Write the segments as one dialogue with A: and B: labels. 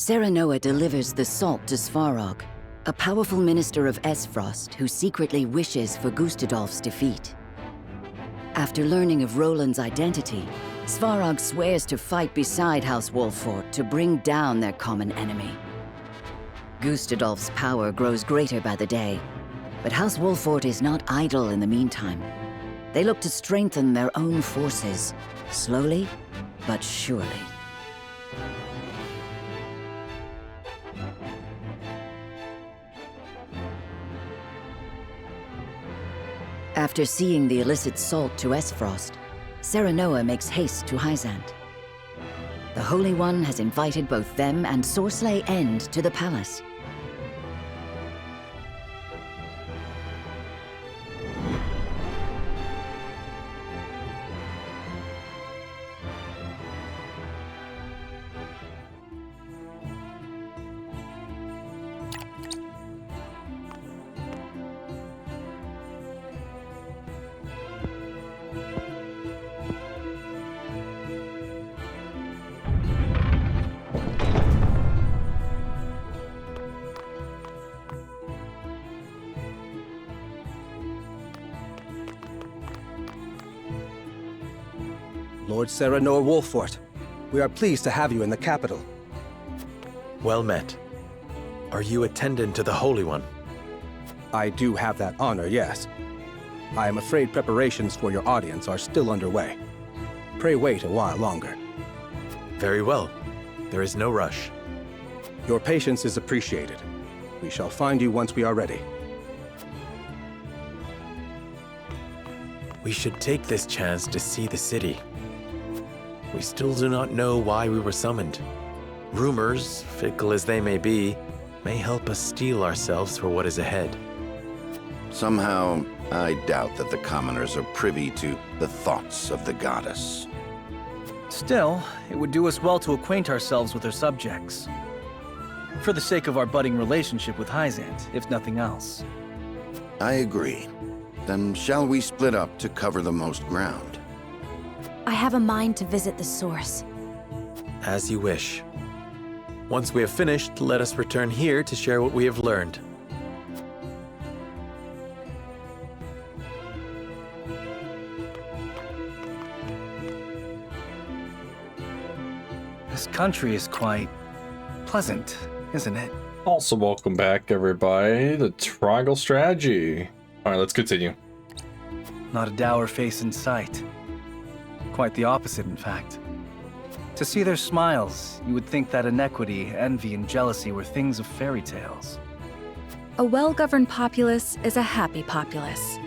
A: Serenoa delivers the salt to Svarog, a powerful minister of Esfrost who secretly wishes for Gustadolf's defeat. After learning of Roland's identity, Svarog swears to fight beside House Wolffort to bring down their common enemy. Gustadolf's power grows greater by the day, but House Wolffort is not idle in the meantime. They look to strengthen their own forces, slowly but surely. After seeing the illicit salt to Esfrost, Serenoa makes haste to Hyzant. The Holy One has invited both them and Sorsley End to the palace.
B: Lord Serenoa Wolffort, we are pleased to have you in the capital.
C: Well met. Are you attendant to the Holy One?
B: I do have that honor, yes. I am afraid preparations for your audience are still underway. Pray wait a while longer.
C: Very well. There is no rush.
B: Your patience is appreciated. We shall find you once we are ready.
C: We should take this chance to see the city. We still do not know why we were summoned. Rumors, fickle as they may be, may help us steel ourselves for what is ahead.
D: Somehow, I doubt that the commoners are privy to the thoughts of the goddess.
E: Still, it would do us well to acquaint ourselves with her subjects. For the sake of our budding relationship with Hyzant, if nothing else.
D: I agree. Then shall we split up to cover the most ground?
F: I have a mind to visit the source.
C: As you wish. Once we have finished, let us return here to share what we have learned.
E: This country is quite pleasant, isn't it?
G: Also, welcome back, everybody, to Triangle Strategy. All right, let's continue.
E: Not a dour face in sight. Quite the opposite, in fact. To see their smiles, you would think that inequity, envy, and jealousy were things of fairy tales.
F: A well-governed populace is a happy populace.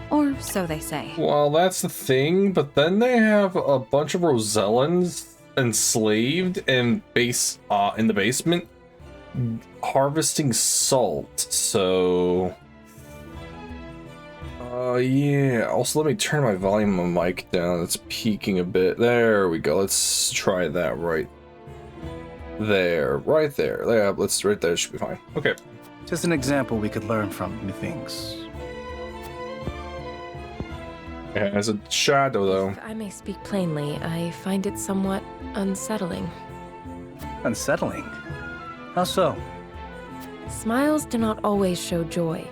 F: Or so they say.
G: Well, that's the thing, but then they have a bunch of Rosellans enslaved in the basement harvesting salt, so... yeah, also let me turn my volume on my mic down, it's peaking a bit. There we go, let's try that right there. Yeah, let's, right there, should be fine. Okay.
E: Just an example we could learn from, methinks.
G: Yeah, as a shadow, though.
H: If I may speak plainly, I find it somewhat unsettling.
E: Unsettling? How so?
H: Smiles do not always show joy.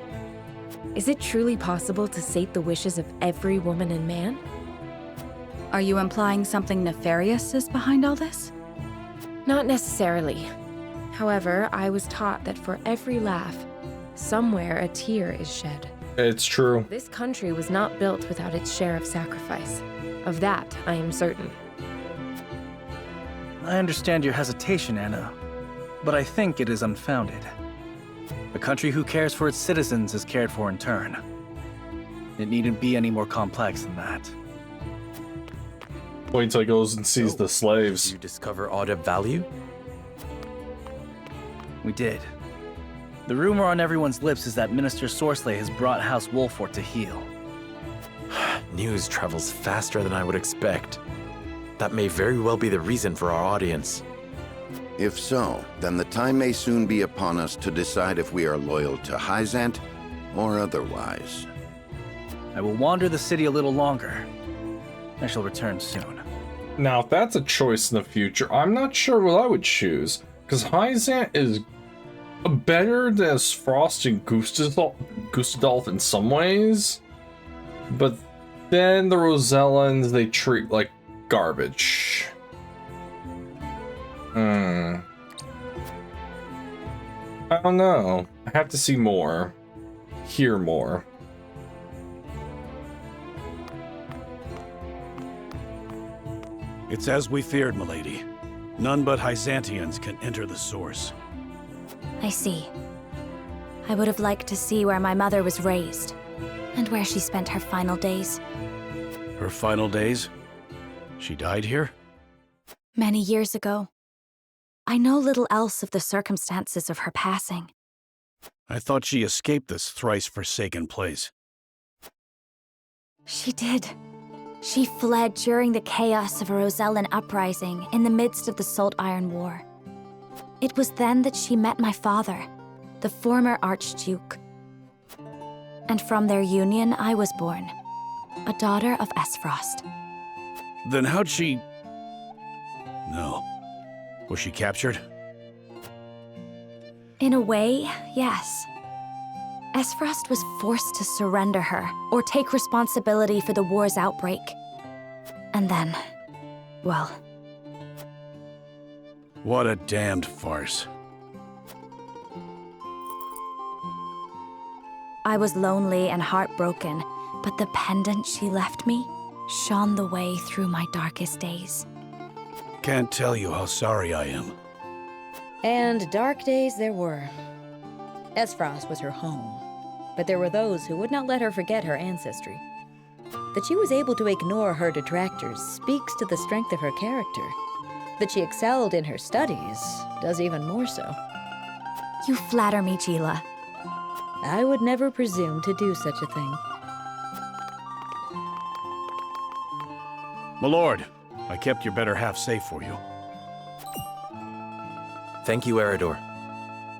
H: Is it truly possible to sate the wishes of every woman and man?
F: Are you implying something nefarious is behind all this?
H: Not necessarily. However, I was taught that for every laugh, somewhere a tear is shed.
G: It's true.
H: This country was not built without its share of sacrifice. Of that, I am certain.
E: I understand your hesitation, Anna, but I think it is unfounded. A country who cares for its citizens is cared for in turn. It needn't be any more complex than that.
G: Wait until he goes and sees the slaves.
C: Did you discover aught of value?
E: We did. The rumor on everyone's lips is that Minister Sorsley has brought House Wolffort to heel.
C: News travels faster than I would expect. That may very well be the reason for our audience.
D: If so, then the time may soon be upon us to decide if we are loyal to Hyzant or otherwise.
E: I will wander the city a little longer. I shall return soon.
G: Now, if that's a choice in the future, I'm not sure what I would choose. Because Hyzant is better than Frost and Gustadolf in some ways, but then the Rosellans they treat like garbage. I don't know. I have to see more. Hear more.
I: It's as we feared, milady. None but Hyzantians can enter the source.
J: I see. I would have liked to see where my mother was raised, and where she spent her final days.
I: Her final days? She died here?
J: Many years ago. I know little else of the circumstances of her passing.
I: I thought she escaped this thrice-forsaken place.
J: She did. She fled during the chaos of a Rosellan uprising in the midst of the Salt Iron War. It was then that she met my father, the former Archduke. And from their union, I was born, a daughter of Esfrost.
I: Then how'd she... No. Was she captured?
J: In a way, yes. Esfrost was forced to surrender her, or take responsibility for the war's outbreak. And then, well...
I: What a damned farce.
J: I was lonely and heartbroken, but the pendant she left me shone the way through my darkest days.
I: Can't tell you how sorry I am.
K: And dark days there were. Esfrost was her home, but there were those who would not let her forget her ancestry. That she was able to ignore her detractors speaks to the strength of her character. That she excelled in her studies does even more so.
J: You flatter me, Gila.
K: I would never presume to do such a thing.
I: My lord, I kept your better half safe for you.
C: Thank you, Eridor.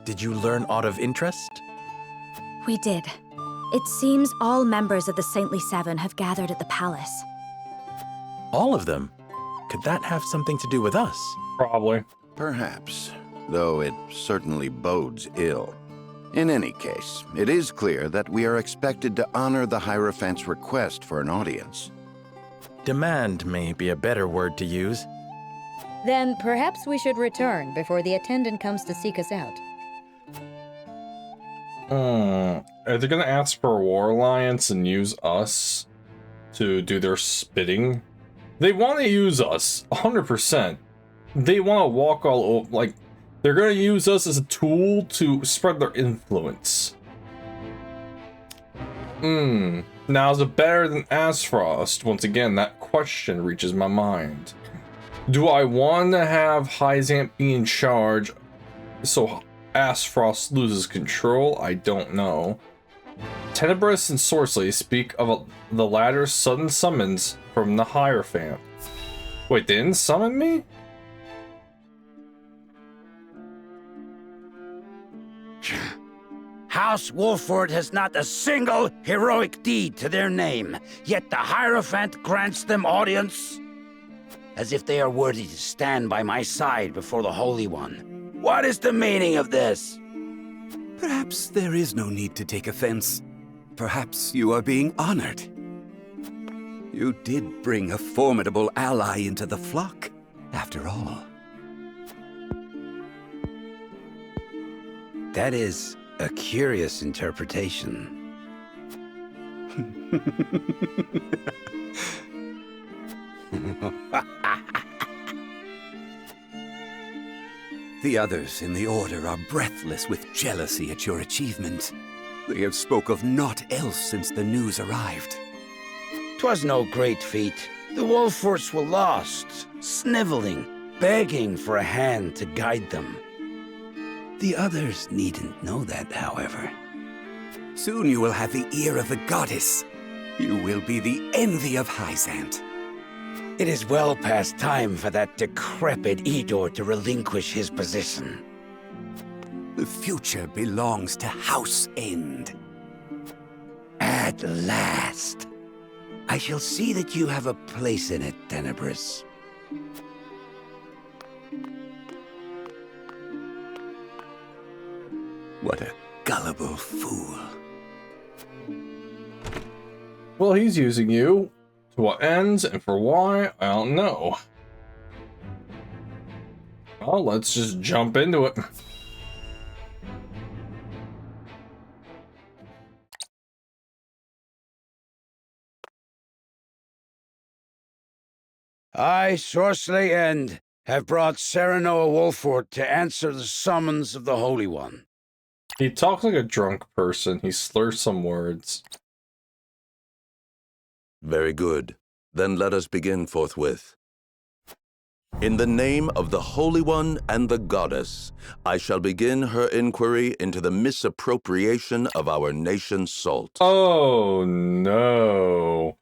C: Did you learn aught of interest?
J: We did. It seems all members of the Saintly Seven have gathered at the palace.
C: All of them? Could that have something to do with us?
G: Probably.
D: Perhaps, though it certainly bodes ill. In any case, it is clear that we are expected to honor the Hierophant's request for an audience.
C: Demand may be a better word to use.
K: Then perhaps we should return before the attendant comes to seek us out.
G: Are they gonna ask for a war alliance and use us to do their spitting? They want to use us, 100%. They want to walk all over, like, they're gonna use us as a tool to spread their influence. Now is it better than Asfrost? Once again, that question reaches my mind. Do I want to have Hyzant be in charge so Asfrost loses control? I don't know. Tenebris and Sorcery speak of the latter's sudden summons from the Hierophant. Wait, they didn't summon me?
L: House Wolford has not a single heroic deed to their name, yet the Hierophant grants them audience? As if they are worthy to stand by my side before the Holy One. What is the meaning of this?
M: Perhaps there is no need to take offense. Perhaps you are being honored. You did bring a formidable ally into the flock, after all.
L: That is a curious interpretation.
M: The others in the Order are breathless with jealousy at your achievement. They have spoke of naught else since the news arrived.
L: 'Twas no great feat. The Wolfords were lost, sniveling, begging for a hand to guide them.
M: The others needn't know that, however. Soon you will have the ear of the goddess. You will be the envy of Hyzant.
L: It is well past time for that decrepit Edor to relinquish his position.
M: The future belongs to House End.
L: At last. I shall see that you have a place in it, Tenebris.
M: What a gullible fool.
G: Well, he's using you. To what ends and for why, I don't know. Well, let's just jump into it.
L: I, Sorsley End, have brought Serenoa Wolford to answer the summons of the Holy One.
G: He talks like a drunk person. He slurs some words.
N: Very good. Then let us begin forthwith. In the name of the Holy One and the Goddess, I shall begin her inquiry into the misappropriation of our nation's salt.
G: Oh no.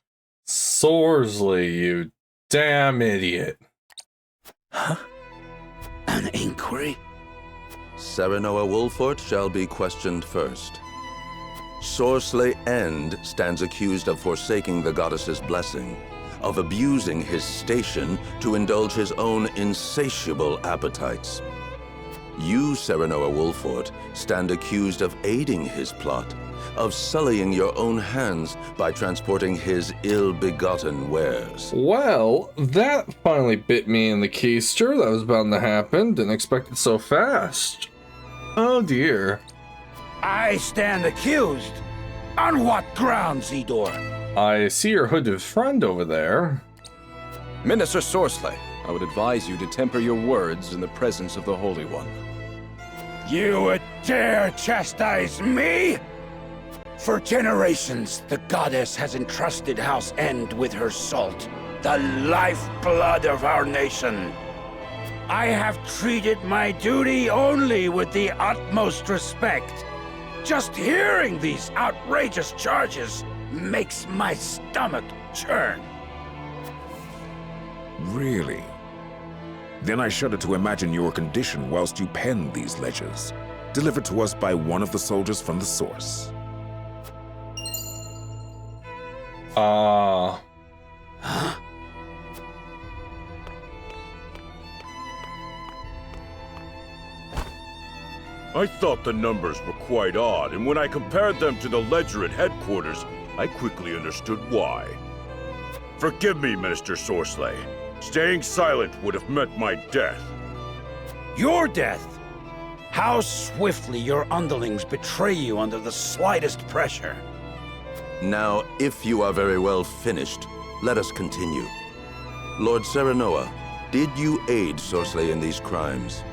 G: Sorsley, you damn idiot.
L: Huh? An inquiry?
N: Serenoa Wolford shall be questioned first. Sorsley End stands accused of forsaking the goddess's blessing, of abusing his station to indulge his own insatiable appetites. You, Serenoa Wolford, stand accused of aiding his plot, of sullying your own hands by transporting his ill-begotten wares.
G: Well, that finally bit me in the keister. That was bound to happen. Didn't expect it so fast. Oh dear.
L: I stand accused? On what grounds, Idor?
G: I see your hooded friend over there.
B: Minister Sorsley, I would advise you to temper your words in the presence of the Holy One.
L: You would dare chastise me? For generations, the goddess has entrusted House End with her salt, the lifeblood of our nation. I have treated my duty only with the utmost respect. Just hearing these outrageous charges makes my stomach churn.
O: Really? Then I shudder to imagine your condition whilst you pen these ledgers, delivered to us by one of the soldiers from the source.
L: Huh?
P: I thought the numbers were quite odd, and when I compared them to the ledger at headquarters, I quickly understood why. Forgive me, Minister Sorsley. Staying silent would have meant my death.
L: Your death? How swiftly your underlings betray you under the slightest pressure.
N: Now, if you are very well finished, let us continue. Lord Serenoa, did you aid Sorsley in these crimes?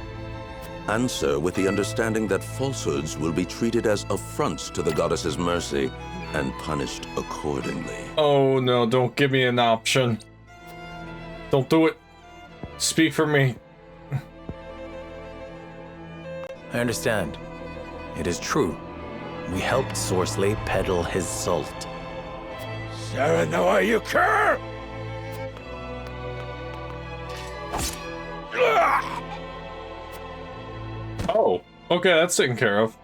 N: Answer with the understanding that falsehoods will be treated as affronts to the goddess's mercy and punished accordingly.
G: Oh no, don't give me an option. Don't do it. Speak for me.
C: I understand. It is true. We helped Sorsley peddle his salt.
L: Serenoa, you cur!
G: Oh, okay, that's taken care of.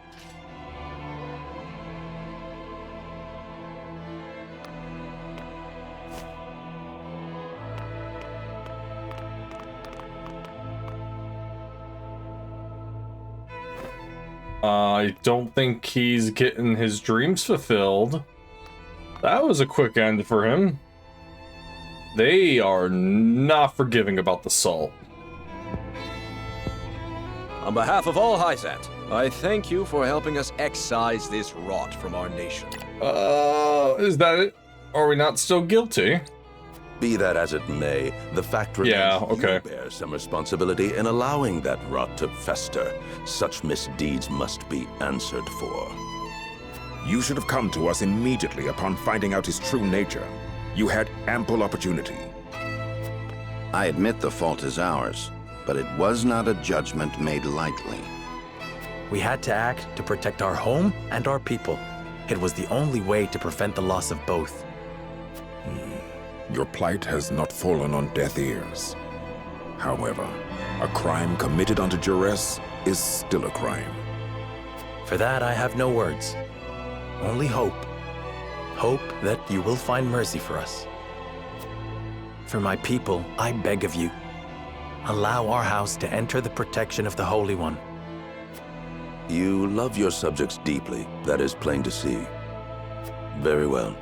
G: I don't think he's getting his dreams fulfilled. That was a quick end for him. They are not forgiving about the salt.
B: On behalf of all Hyzant, I thank you for helping us excise this rot from our nation.
G: Is that it? Are we not still guilty?
N: Be that as it may, the fact remains you bear some responsibility in allowing that rot to fester. Such misdeeds must be answered for.
O: You should have come to us immediately upon finding out his true nature. You had ample opportunity.
D: I admit the fault is ours, but it was not a judgment made lightly.
C: We had to act to protect our home and our people. It was the only way to prevent the loss of both.
O: Your plight has not fallen on deaf ears. However, a crime committed under duress is still a crime.
C: For that, I have no words. Only hope. Hope that you will find mercy for us. For my people, I beg of you, allow our house to enter the protection of the Holy One.
N: You love your subjects deeply, that is plain to see. Very well.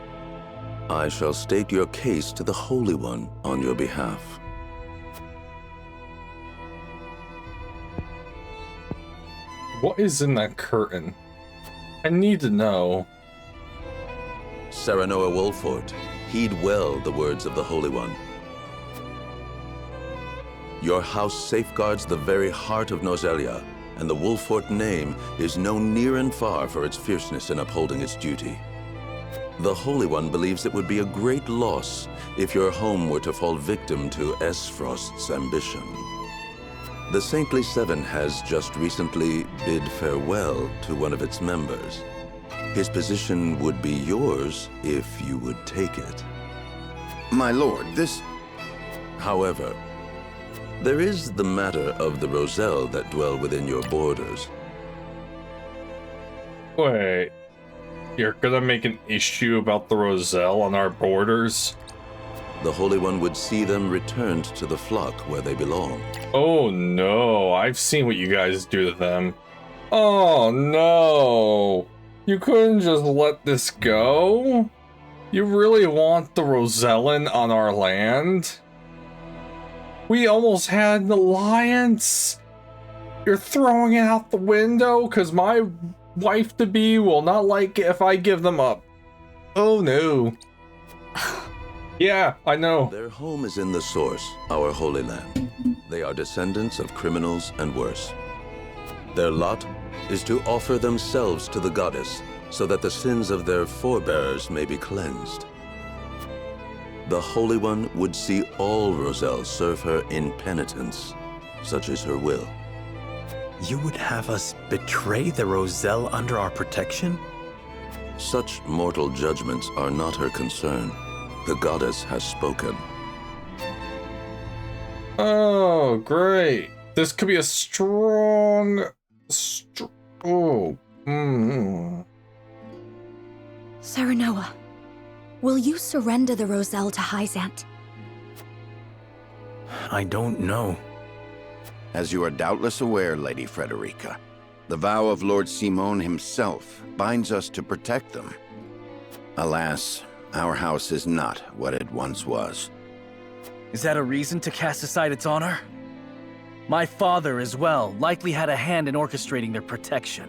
N: I shall state your case to the Holy One on your behalf.
G: What is in that curtain? I need to know.
N: Serenoa Wolfort, heed well the words of the Holy One. Your house safeguards the very heart of Nozelia, and the Wolfort name is known near and far for its fierceness in upholding its duty. The Holy One believes it would be a great loss if your home were to fall victim to Esfrost's ambition. The Saintly Seven has just recently bid farewell to one of its members. His position would be yours if you would take it.
D: My lord, this...
N: However, there is the matter of the Roselle that dwell within your borders.
G: Wait, you're gonna make an issue about the Roselle on our borders?
N: The Holy One would see them returned to the flock where they belong.
G: Oh no, I've seen what you guys do to them. Oh no, you couldn't just let this go? You really want the Rosellan on our land? We almost had an alliance. You're throwing it out the window because my wife-to-be will not like it if I give them up. Oh no. Yeah, I know.
N: Their home is in the Source, our holy land. They are descendants of criminals and worse. Their lot is to offer themselves to the goddess so that the sins of their forebears may be cleansed. The Holy One would see all Roselle serve her in penitence, such is her will.
C: You would have us betray the Roselle under our protection?
N: Such mortal judgments are not her concern. The goddess has spoken.
G: Oh, great. This could be a strong...
J: Serenoa, will you surrender the Roselle to Hyzant?
E: I don't know.
D: As you are doubtless aware, Lady Frederica, the vow of Lord Simon himself binds us to protect them. Alas, our house is not what it once was.
E: Is that a reason to cast aside its honor? My father, as well, likely had a hand in orchestrating their protection.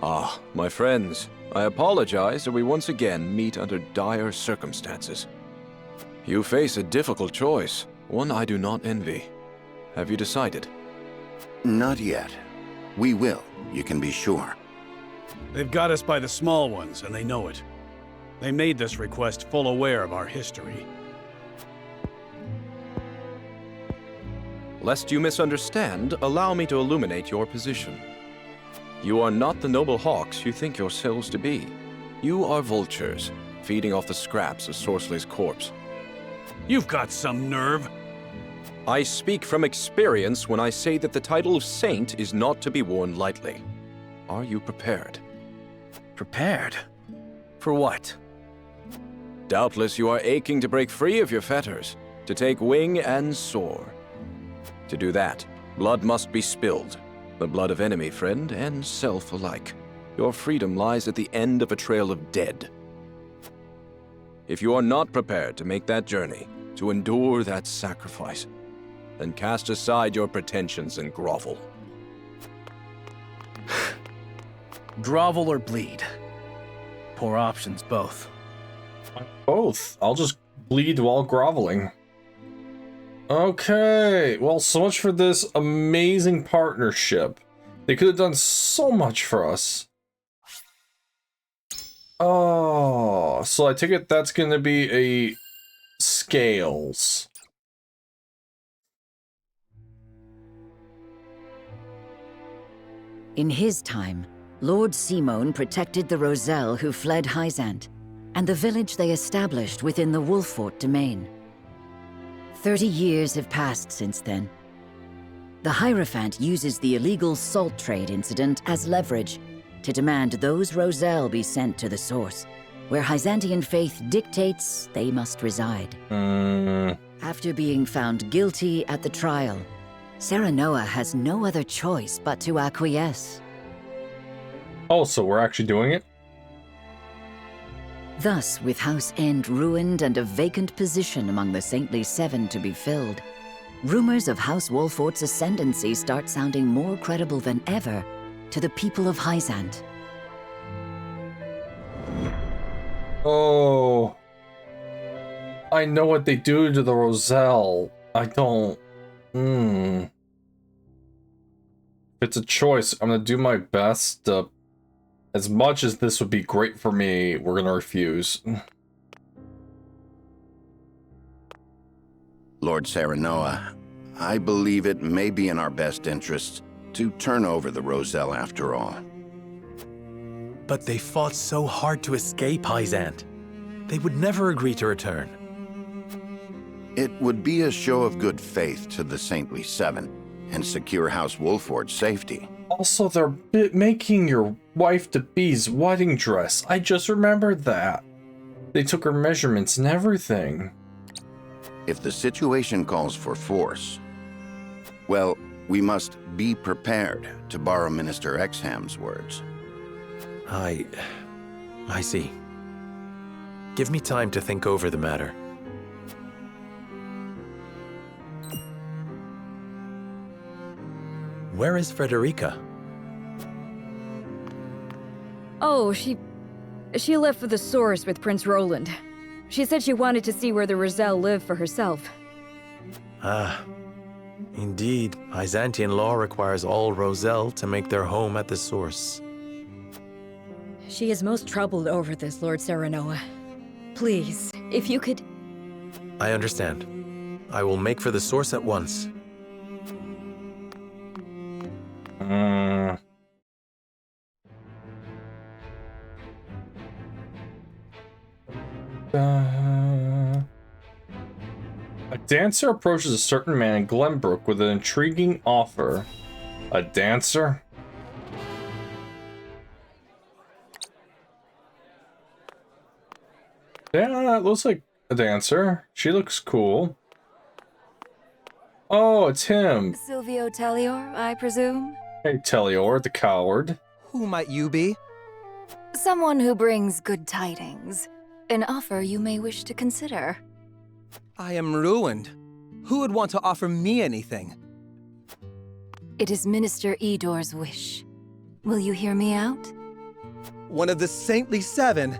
B: Ah, my friends, I apologize that we once again meet under dire circumstances. You face a difficult choice, one I do not envy. Have you decided?
D: Not yet. We will, you can be sure.
I: They've got us by the small ones, and they know it. They made this request full aware of our history.
B: Lest you misunderstand, allow me to illuminate your position. You are not the noble hawks you think yourselves to be. You are vultures, feeding off the scraps of Sorceley's corpse.
I: You've got some nerve.
B: I speak from experience when I say that the title of Saint is not to be worn lightly. Are you prepared?
E: Prepared? For what?
B: Doubtless you are aching to break free of your fetters, to take wing and soar. To do that, blood must be spilled. The blood of enemy, friend, and self alike. Your freedom lies at the end of a trail of dead. If you are not prepared to make that journey, to endure that sacrifice, then cast aside your pretensions and grovel.
E: Grovel or bleed? Poor options, both.
G: Both. I'll just bleed while groveling. Okay, well, so much for this amazing partnership. They could have done so much for us. Oh, so I take it that's going to be a scales.
A: In his time, Lord Simon protected the Roselle who fled Hyzant, and the village they established within the Wolfort domain. 30 years have passed since then. The Hierophant uses the illegal salt trade incident as leverage to demand those Roselle be sent to the Source, where Hyzantian faith dictates they must reside. After being found guilty at the trial, Serenoa has no other choice but to acquiesce.
G: Oh, so we're actually doing it?
A: Thus, with House End ruined and a vacant position among the Saintly Seven to be filled, rumors of House Wolfort's ascendancy start sounding more credible than ever to the people of Hyzant.
G: Oh. I know what they do to the Roselle. I don't. If it's a choice, I'm gonna do my best. As much as this would be great for me, we're gonna refuse.
D: Lord Serenoa, I believe it may be in our best interests to turn over the Roselle after all.
C: But they fought so hard to escape Hyzant. They would never agree to return.
D: It would be a show of good faith to the Saintly Seven and secure House Wolfort's safety.
G: Also, they're making your wife-to-be's wedding dress. I just remembered that. They took her measurements and everything.
D: If the situation calls for force, well, we must be prepared, to borrow Minister Exham's words.
C: I see. Give me time to think over the matter. Where is Frederica?
K: Oh, she left for the source with Prince Roland. She said she wanted to see where the Roselle lived for herself.
C: Ah, indeed. Hyzantian law requires all Roselle to make their home at the source.
K: She is most troubled over this, Lord Serenoa. Please, if you could...
C: I understand. I will make for the source at once.
G: A dancer approaches a certain man in Glenbrook with an intriguing offer. A dancer? Yeah, that looks like a dancer. She looks cool. Oh, it's him.
F: Silvio Tellior, I presume?
G: Hey, Tellior, the coward.
Q: Who might you be?
F: Someone who brings good tidings. An offer you may wish to consider.
Q: I am ruined. Who would want to offer me anything?
F: It is Minister Edor's wish. Will you hear me out?
Q: One of the Saintly Seven?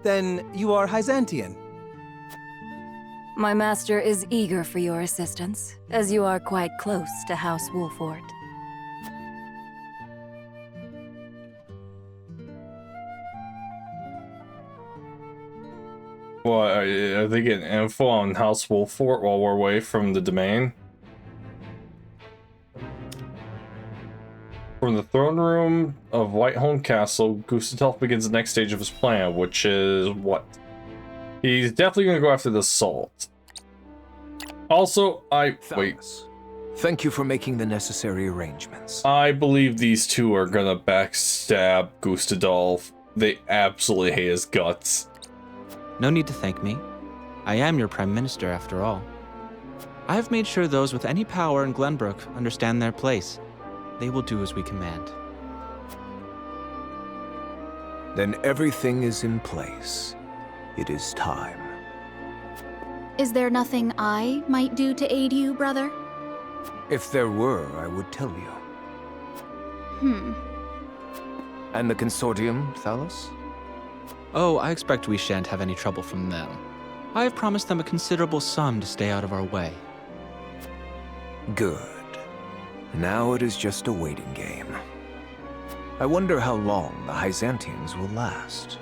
Q: Then you are Hyzantian.
F: My master is eager for your assistance, as you are quite close to House Wolfort.
G: What, are they getting info on House Wolfort while we're away from the domain? From the throne room of Whiteholm Castle, Gustadolf begins the next stage of his plan, which is what? He's definitely going to go after the salt. Also, wait.
R: Thank you for making the necessary arrangements.
G: I believe these two are going to backstab Gustadolf. They absolutely hate his guts.
S: No need to thank me. I am your Prime Minister, after all. I have made sure those with any power in Glenbrook understand their place. They will do as we command.
R: Then everything is in place. It is time.
J: Is there nothing I might do to aid you, brother?
R: If there were, I would tell you. And the consortium, Thalos?
S: Oh, I expect we shan't have any trouble from them. I have promised them a considerable sum to stay out of our way.
R: Good. Now it is just a waiting game. I wonder how long the Hyzantians will last.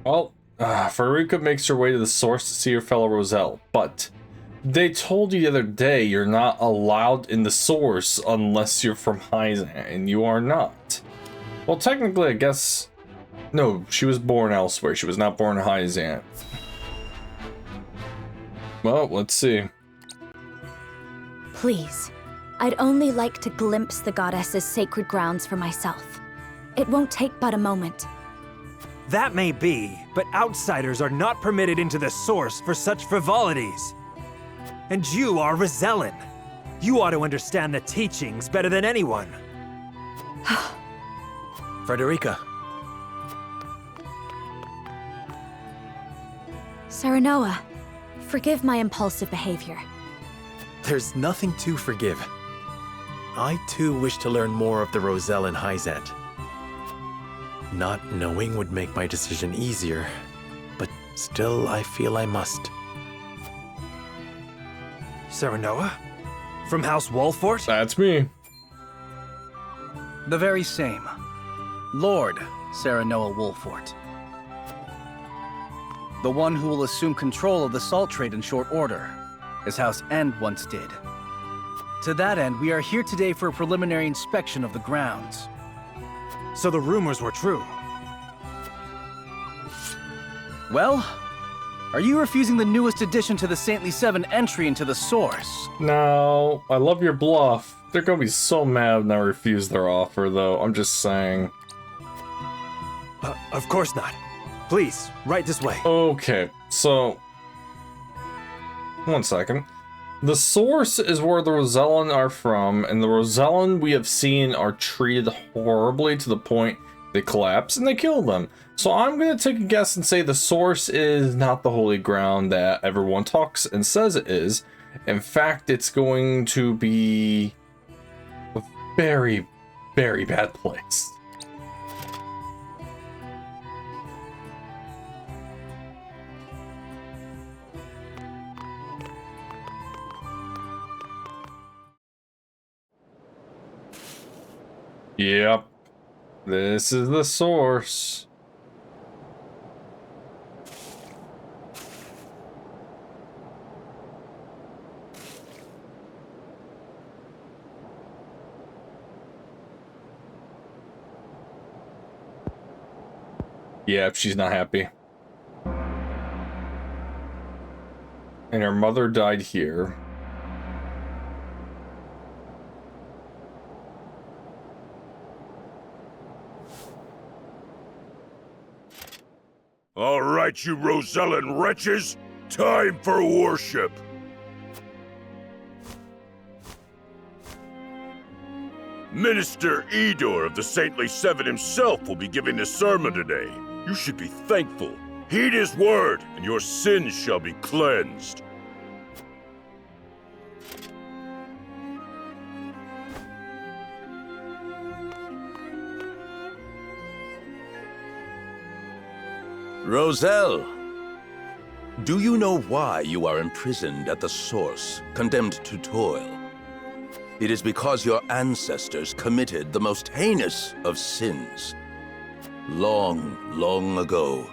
G: Well, Frederica makes her way to the source to see her fellow Roselle, but they told you the other day you're not allowed in the source unless you're from Hyzant, and you are not. Well, technically, I guess... No, she was born elsewhere. She was not born in Hyzant. Well, let's see.
J: Please, I'd only like to glimpse the goddess's sacred grounds for myself. It won't take but a moment.
T: That may be, but outsiders are not permitted into the source for such frivolities. And you are Rosellan. You ought to understand the teachings better than anyone.
C: Frederica.
J: Serenoa, forgive my impulsive behavior.
C: There's nothing to forgive. I too wish to learn more of the Rosellan Hyzant. Not knowing would make my decision easier, but still I feel I must.
T: Serenoa? From House Wolfort?
G: That's me.
E: The very same. Lord Serenoa Wolfort. The one who will assume control of the salt trade in short order, as House End once did. To that end, we are here today for a preliminary inspection of the grounds.
T: So the rumors were true.
E: Well, are you refusing the newest addition to the Saintly Seven entry into the source?
G: No, I love your bluff. They're gonna be so mad when I refuse their offer, though. I'm just saying.
T: Of course not. Please, right this way.
G: Okay, so... one second. The source is where the Rosellan are from, and the Rosellan we have seen are treated horribly to the point they collapse and they kill them. So I'm going to take a guess and say the source is not the holy ground that everyone talks and says it is. In fact, it's going to be a very, very bad place. Yep, this is the source. Yep, she's not happy. And her mother died here.
P: All right, you Rosellan wretches, time for worship. Minister Edor of the Saintly Seven himself will be giving the sermon today. You should be thankful. Heed his word, and your sins shall be cleansed.
N: Roselle, do you know why you are imprisoned at the source, condemned to toil? It is because your ancestors committed the most heinous of sins. Long, long ago,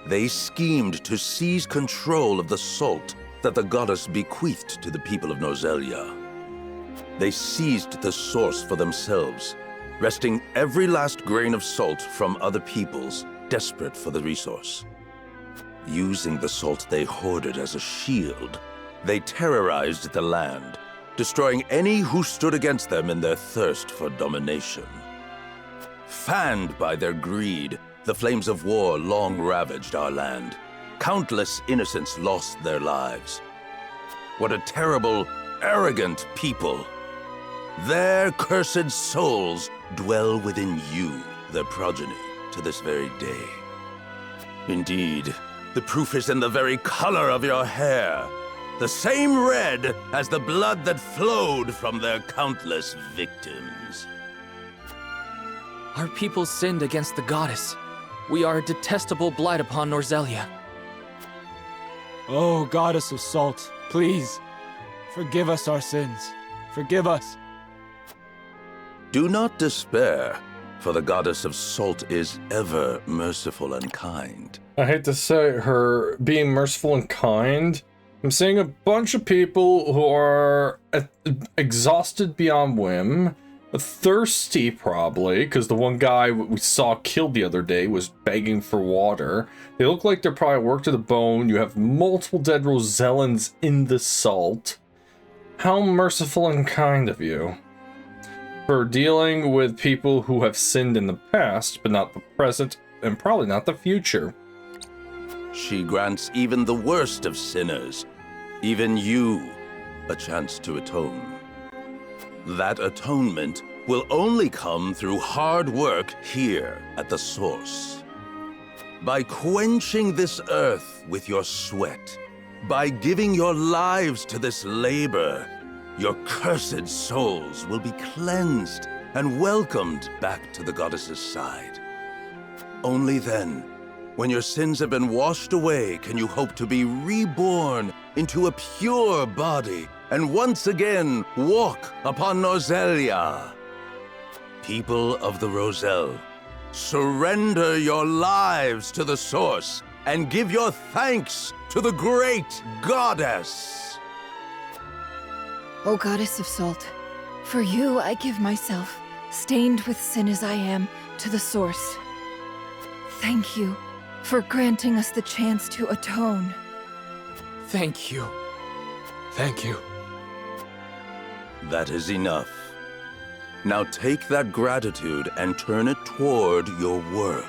N: they schemed to seize control of the salt that the goddess bequeathed to the people of Norzelia. They seized the source for themselves, wresting every last grain of salt from other peoples, desperate for the resource. Using the salt they hoarded as a shield, they terrorized the land, destroying any who stood against them in their thirst for domination. Fanned by their greed, the flames of war long ravaged our land. Countless innocents lost their lives. What a terrible, arrogant people. Their cursed souls dwell within you, their progeny, to this very day. Indeed, the proof is in the very color of your hair, the same red as the blood that flowed from their countless victims.
U: Our people sinned against the goddess. We are a detestable blight upon Norzelia.
V: Oh, goddess of salt, please, forgive us our sins. Forgive us.
N: Do not despair, for the goddess of salt is ever merciful and kind.
G: I hate to say her being merciful and kind. I'm seeing a bunch of people who are exhausted beyond whim, thirsty probably, because the one guy we saw killed the other day was begging for water. They look like they're probably worked to the bone. You have multiple dead Rosellans in the salt. How merciful and kind of you. For dealing with people who have sinned in the past, but not the present and probably not the future.
N: She grants even the worst of sinners, even you, a chance to atone. That atonement will only come through hard work here at the source. By quenching this earth with your sweat, by giving your lives to this labor, your cursed souls will be cleansed and welcomed back to the goddess's side. Only then, when your sins have been washed away, can you hope to be reborn into a pure body and once again walk upon Norzelia. People of the Roselle, surrender your lives to the source and give your thanks to the great goddess.
H: O goddess of salt, for you I give myself, stained with sin as I am, to the source. Thank you for granting us the chance to atone.
R: Thank you. Thank you.
N: That is enough. Now take that gratitude and turn it toward your work.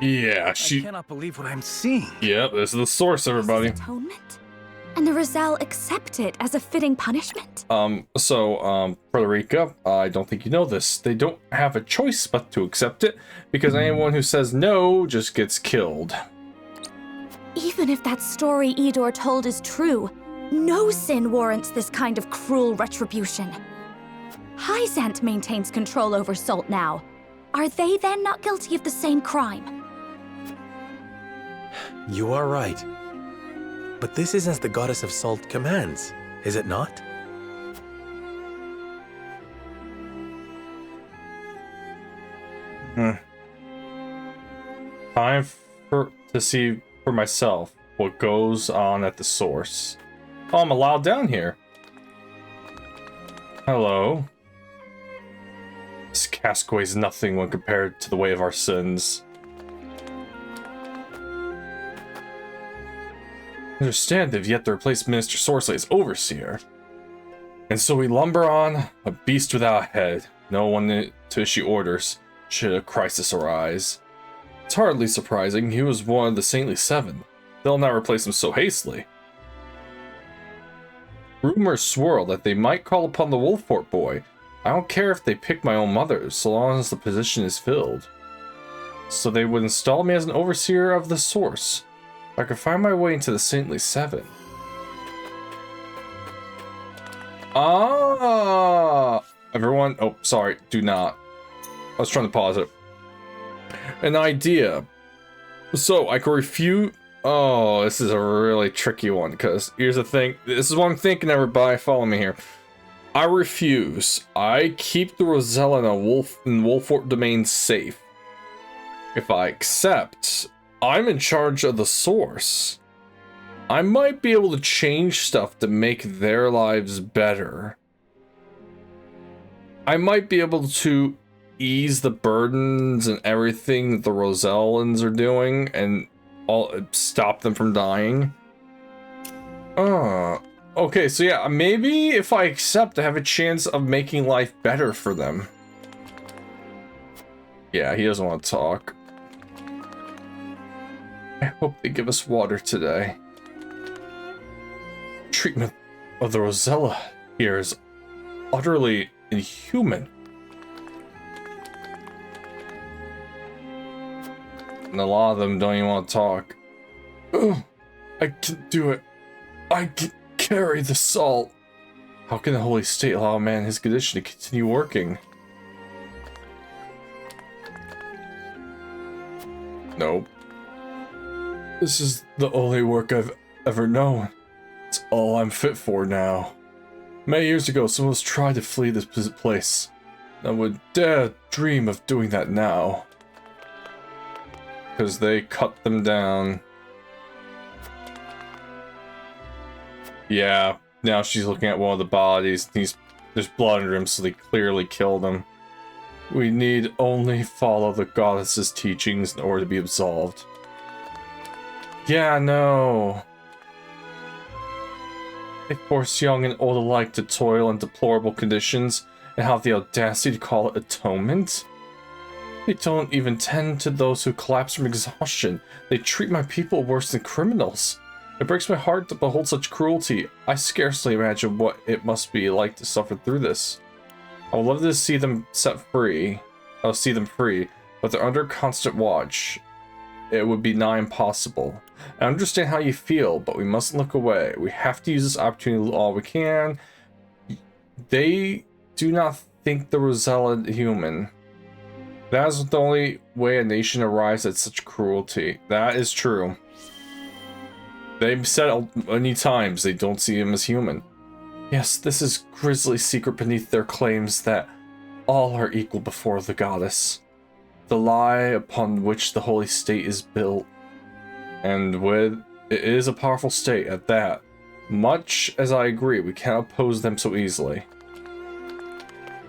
G: Yeah,
E: I cannot believe what I'm seeing.
G: Yep, this is the source, everybody.
J: Atonement? And the Roselle accept it as a fitting punishment?
G: Frederica, I don't think you know this. They don't have a choice but to accept it, because anyone who says no just gets killed.
J: Even if that story Idor told is true, no sin warrants this kind of cruel retribution. Hyzant maintains control over Salt now. Are they then not guilty of the same crime?
C: You are right. But this is as the goddess of salt commands, is it not?
G: Time to see for myself what goes on at the source. Oh, I'm allowed down here. Hello. This cask weighs nothing when compared to the weight of our sins. I understand they've yet to replace Minister Sorcery as overseer. And so we lumber on, a beast without a head, no one to issue orders, should a crisis arise. It's hardly surprising, he was one of the Saintly Seven. They'll not replace him so hastily. Rumors swirl that they might call upon the Wolffort boy. I don't care if they pick my own mother, so long as the position is filled. So they would install me as an overseer of the source. I could find my way into the Saintly Seven. Ah! Everyone, oh, sorry, do not. I was trying to pause it. An idea. So, I could refute... Oh, this is a really tricky one, because here's the thing. This is what I'm thinking, everybody. Follow me here. I refuse. I keep the Roselle in Wolffort domain safe. If I accept, I'm in charge of the source. I might be able to change stuff to make their lives better. I might be able to ease the burdens and everything that the Rosellans are doing and stop them from dying. Okay, so yeah, maybe if I accept, I have a chance of making life better for them. Yeah, he doesn't want to talk. I hope they give us water today. Treatment of the Rosella here is utterly inhuman. And a lot of them don't even want to talk. Ugh, I can do it. I can carry the salt. How can the Holy State allow a man in his condition to continue working? Nope. This is the only work I've ever known. It's all I'm fit for now. Many years ago, someone was trying to flee this place. I would dare dream of doing that now. Because they cut them down. Yeah, now she's looking at one of the bodies. There's blood under him, so they clearly killed him. We need only follow the goddess's teachings in order to be absolved. Yeah, no. They force young and old alike to toil in deplorable conditions and have the audacity to call it atonement. They don't even tend to those who collapse from exhaustion. They treat my people worse than criminals. It breaks my heart to behold such cruelty. I scarcely imagine what it must be like to suffer through this. I would love to see them set free. I'll see them free, but they're under constant watch. It would be nigh impossible. I understand how you feel, but we mustn't look away. We have to use this opportunity all we can. They do not think the Rosella human. That is the only way a nation arrives at such cruelty. That is true. They've said many times they don't see him as human. Yes, this is grisly secret beneath their claims that all are equal before the goddess. The lie upon which the holy state is built. And it is a powerful state at that. Much as I agree, we cannot oppose them so easily.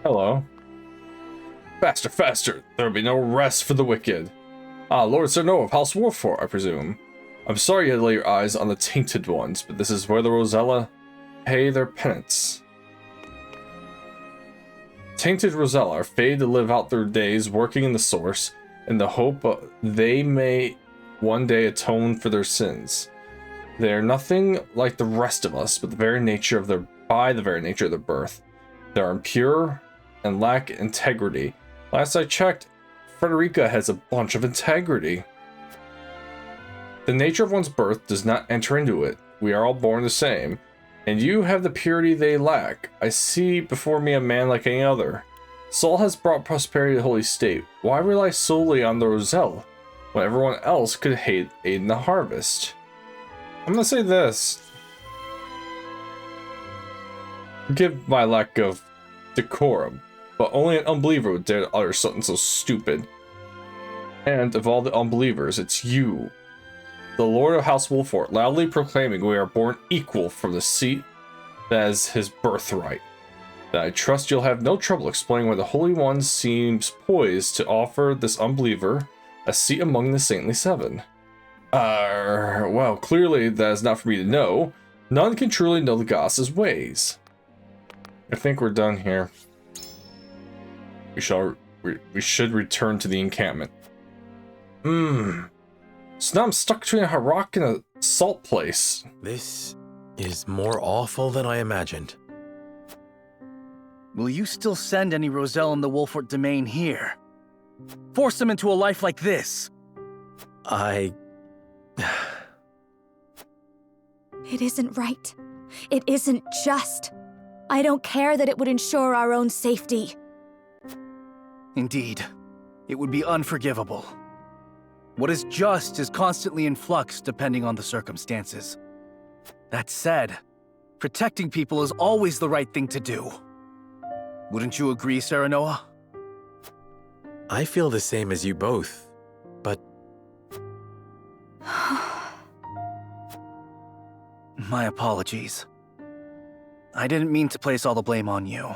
G: Hello. Faster, faster! There will be no rest for the wicked. Ah, Lord Cerno of House Wolfort, I presume. I'm sorry you had to lay your eyes on the tainted ones, but this is where the Rosella pay their penance. Tainted Rosella are fated to live out their days working in the source in the hope they may one day atone for their sins. They are nothing like the rest of us, but by the very nature of their birth. They are impure and lack integrity. Last I checked, Frederica has a bunch of integrity. The nature of one's birth does not enter into it. We are all born the same. And you have the purity they lack. I see before me a man like any other. Saul has brought prosperity to the holy state. Why rely solely on the Roselle, when everyone else could aid in the harvest? I'm gonna say this. Forgive my lack of decorum, but only an unbeliever would dare to utter something so stupid. And of all the unbelievers, it's you, the Lord of House Wolfort, loudly proclaiming we are born equal from the seat that is his birthright. That I trust you'll have no trouble explaining why the Holy One seems poised to offer this unbeliever a seat among the Saintly Seven. Well, clearly that is not for me to know. None can truly know the goddess's ways. I think we're done here. We should return to the encampment. So now I'm stuck between a rock and a salt place.
C: This is more awful than I imagined.
E: Will you still send any Roselle in the Wolfort domain here? Force them into a life like this?
J: It isn't right. It isn't just. I don't care that it would ensure our own safety.
E: Indeed, it would be unforgivable. What is just is constantly in flux depending on the circumstances. That said, protecting people is always the right thing to do. Wouldn't you agree, Serenoa?
C: I feel the same as you both, but...
E: My apologies. I didn't mean to place all the blame on you.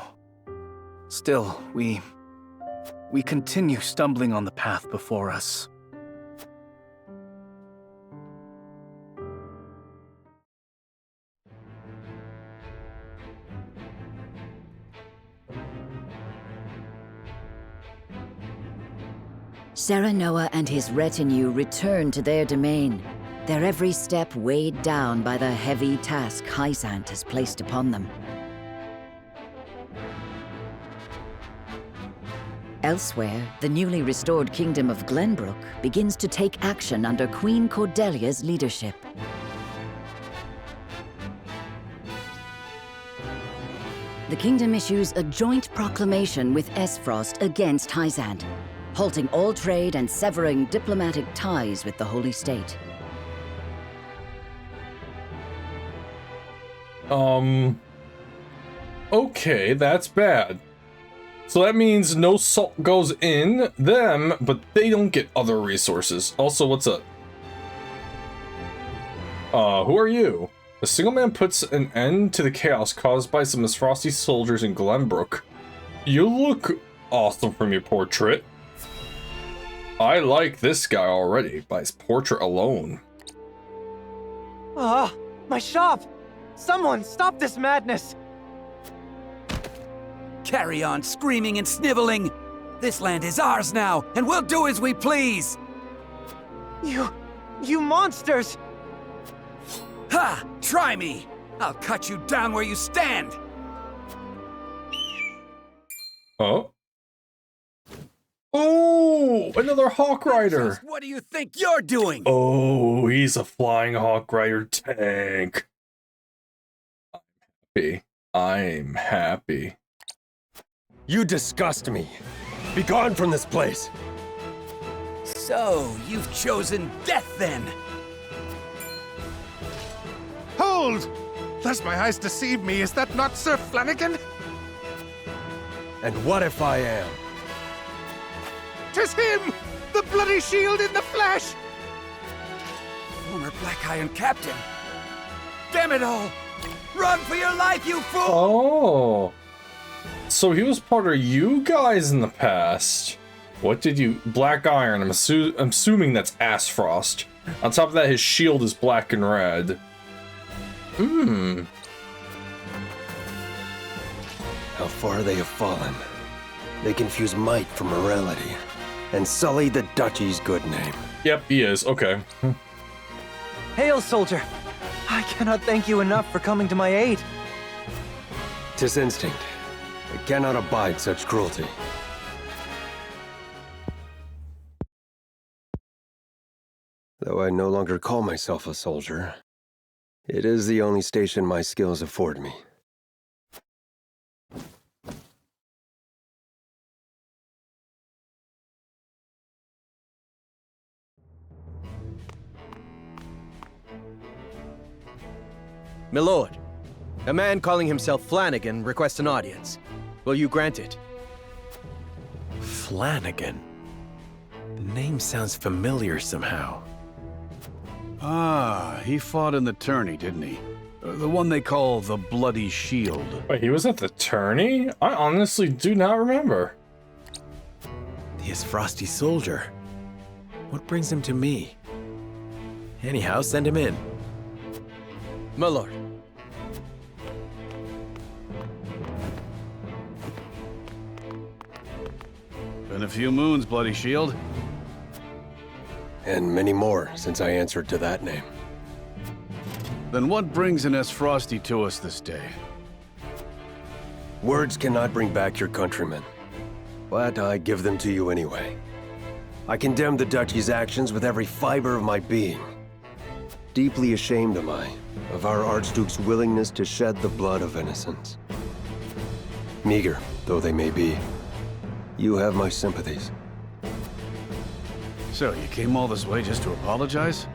E: Still, we continue stumbling on the path before us.
A: Serenoa and his retinue return to their domain, their every step weighed down by the heavy task Hysant has placed upon them. Elsewhere, the newly restored kingdom of Glenbrook begins to take action under Queen Cordelia's leadership. The kingdom issues a joint proclamation with Esfrost against Hysant, halting all trade and severing diplomatic ties with the Holy State.
G: Okay, that's bad. So that means no salt goes in them, but they don't get other resources. Also, what's up? Who are you? A single man puts an end to the chaos caused by some frosty soldiers in Glenbrook. You look awesome from your portrait. I like this guy already, by his portrait alone.
L: Ah, my shop! Someone stop this madness!
M: Carry on screaming and sniveling! This land is ours now, and we'll do as we please!
L: You monsters!
M: Ha! Try me! I'll cut you down where you stand!
G: Oh. Oh, another Hawk Rider!
M: What do you think you're doing?
G: Oh, he's a flying Hawk Rider tank. I'm happy.
W: You disgust me. Be gone from this place.
M: So, you've chosen death then?
X: Hold! Lest my eyes deceive me, is that not Sir Flanagan?
W: And what if I am?
X: 'Tis him! The bloody shield in the flesh!
M: Former Black Iron Captain! Damn it all! Run for your life, you fool!
G: Oh. So he was part of you guys in the past. What did you... Black Iron, I'm assuming that's Asfrost. On top of that, his shield is black and red.
W: How far they have fallen. They confuse might for morality, and sully the duchy's good name.
G: Yep, he is. Okay.
L: Hail, soldier! I cannot thank you enough for coming to my aid.
W: 'Tis instinct. I cannot abide such cruelty. Though I no longer call myself a soldier, it is the only station my skills afford me.
Q: My lord, a man calling himself Flanagan requests an audience. Will you grant it?
C: Flanagan? The name sounds familiar somehow.
I: Ah, he fought in the tourney, didn't he? The one they call the Bloody Shield.
G: Wait, he was at the tourney? I honestly do not remember.
C: The Frosty soldier. What brings him to me? Anyhow, send him in.
Q: My lord.
I: Been a few moons, Bloody Shield.
W: And many more since I answered to that name.
I: Then what brings an Frosty to us this day?
W: Words cannot bring back your countrymen, but I give them to you anyway. I condemn the duchy's actions with every fiber of my being. Deeply ashamed am I of our Archduke's willingness to shed the blood of innocents. Meager though they may be, you have my sympathies.
I: So, you came all this way just to apologize?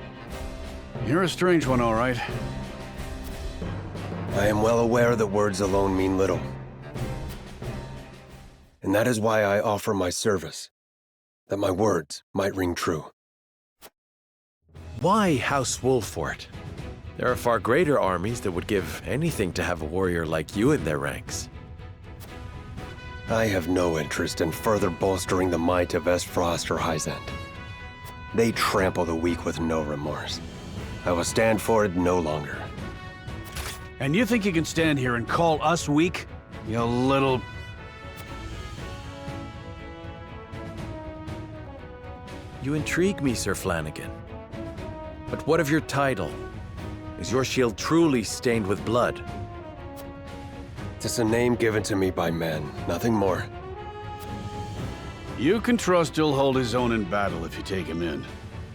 I: You're a strange one, all right.
W: I am well aware that words alone mean little. And that is why I offer my service, that my words might ring true.
C: Why House Wolfort? There are far greater armies that would give anything to have a warrior like you in their ranks.
W: I have no interest in further bolstering the might of Frost or Hyzant. They trample the weak with no remorse. I will stand for it no longer.
I: And you think you can stand here and call us weak? You little...
C: You intrigue me, Sir Flanagan. But what of your title? Is your shield truly stained with blood?
W: 'Tis a name given to me by men, nothing more.
I: You can trust he'll hold his own in battle if you take him in.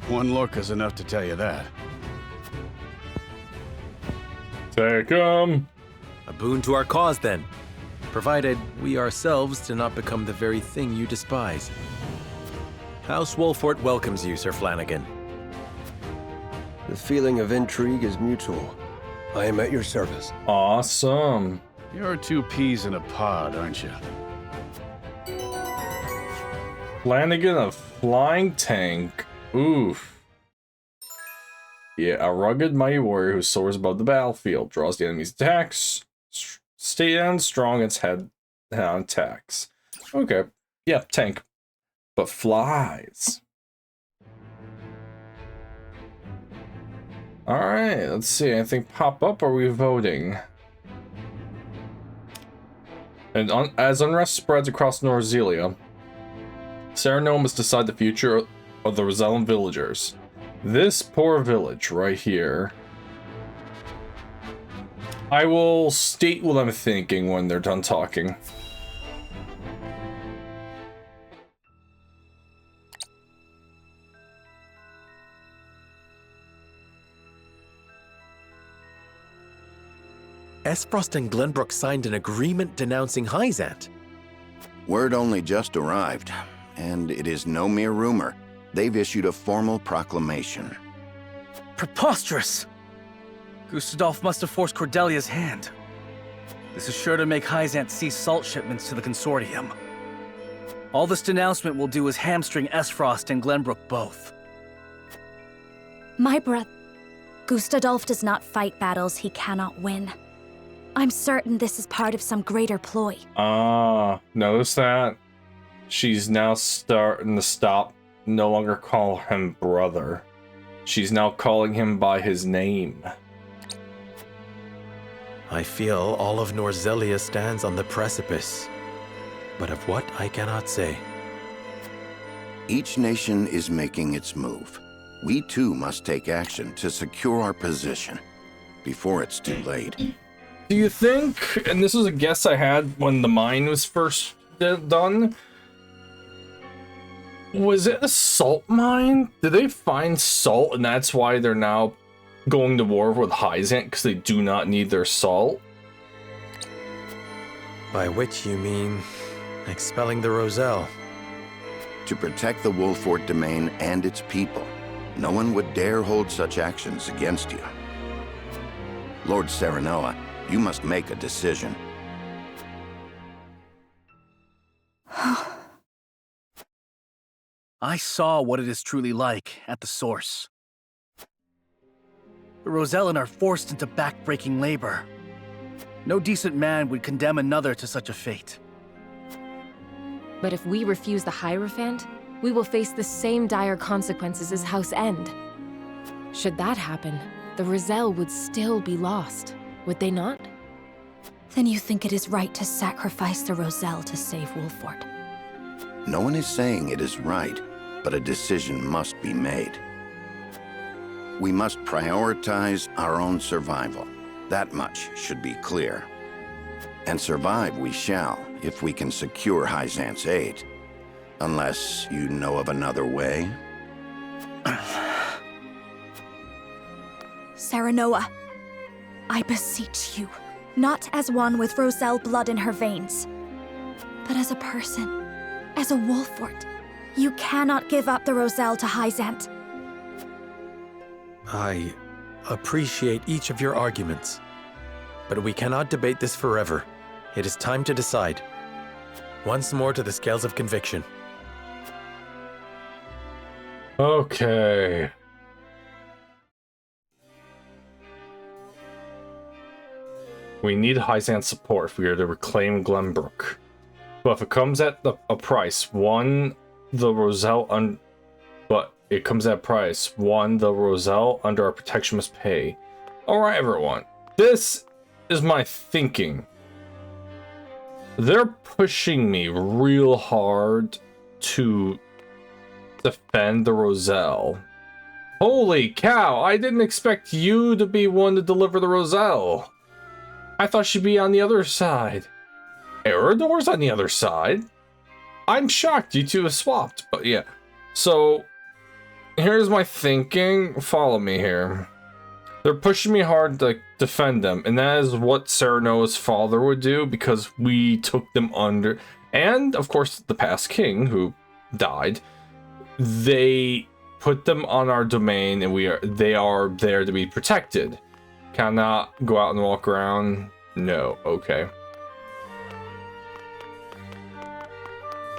I: One look is enough to tell you that.
G: Take him!
C: A boon to our cause, then. Provided we ourselves do not become the very thing you despise. House Wolfort welcomes you, Sir Flanagan.
W: The feeling of intrigue is mutual. I am at your service.
G: Awesome.
I: You're two peas in a pod, aren't you?
G: Flanagan, a flying tank. Oof. Yeah, a rugged mighty warrior who soars above the battlefield, draws the enemy's attacks, stands strong its head on attacks. Okay. Yep, tank. But flies. Alright, let's see. Anything pop up? Are we voting? And as unrest spreads across Norzelia, Serenoa must decide the future of the Rosellan villagers. This poor village right here. I will state what I'm thinking when they're done talking.
C: Esfrost and Glenbrook signed an agreement denouncing Hyzant.
B: Word only just arrived, and it is no mere rumor. They've issued a formal proclamation.
E: Preposterous! Gustadolf must have forced Cordelia's hand. This is sure to make Hyzant cease salt shipments to the Consortium. All this denouncement will do is hamstring Esfrost and Glenbrook both.
J: My brother... Gustadolf does not fight battles he cannot win. I'm certain this is part of some greater ploy.
G: Notice that? She's now starting to stop, no longer call him brother. She's now calling him by his name.
C: I feel all of Norzelia stands on the precipice, but of what I cannot say.
B: Each nation is making its move. We too must take action to secure our position before it's too late.
G: Do you think, and this was a guess I had when the mine was first done, was it a salt mine? Did they find salt and that's why they're now going to war with Hyzant because they do not need their salt?
C: By which you mean expelling the Roselle?
B: To protect the Wolfort domain and its people, no one would dare hold such actions against you. Lord Serenoa, you must make a decision.
E: I saw what it is truly like at the source. The Rosellan are forced into back-breaking labor. No decent man would condemn another to such a fate.
D: But if we refuse the Hierophant, we will face the same dire consequences as House End. Should that happen, the Roselle would still be lost, would they not?
J: Then you think it is right to sacrifice the Roselle to save Wolfort?
B: No one is saying it is right, but a decision must be made. We must prioritize our own survival. That much should be clear. And survive we shall, if we can secure Hyzant's aid. Unless you know of another way?
J: Serenoa, I beseech you, not as one with Roselle blood in her veins, but as a person, as a Wolfort. You cannot give up the Roselle to Hyzant.
C: I appreciate each of your arguments, but we cannot debate this forever. It is time to decide. Once more to the scales of conviction.
G: Okay. We need Hyzant's support if we are to reclaim Glenbrook. But if it comes at a price, the Roselle under our protection must pay. Alright, everyone. This is my thinking. They're pushing me real hard to defend the Roselle. Holy cow, I didn't expect you to be one to deliver the Roselle. I thought she'd be on the other side. Eredor's on the other side. I'm shocked you two have swapped, but yeah. So, here's my thinking. Follow me here. They're pushing me hard to defend them, and that is what Serenoa's father would do because we took them under. And, of course, the past king, who died, they put them on our domain, and they are there to be protected. Cannot go out and walk around? No, okay.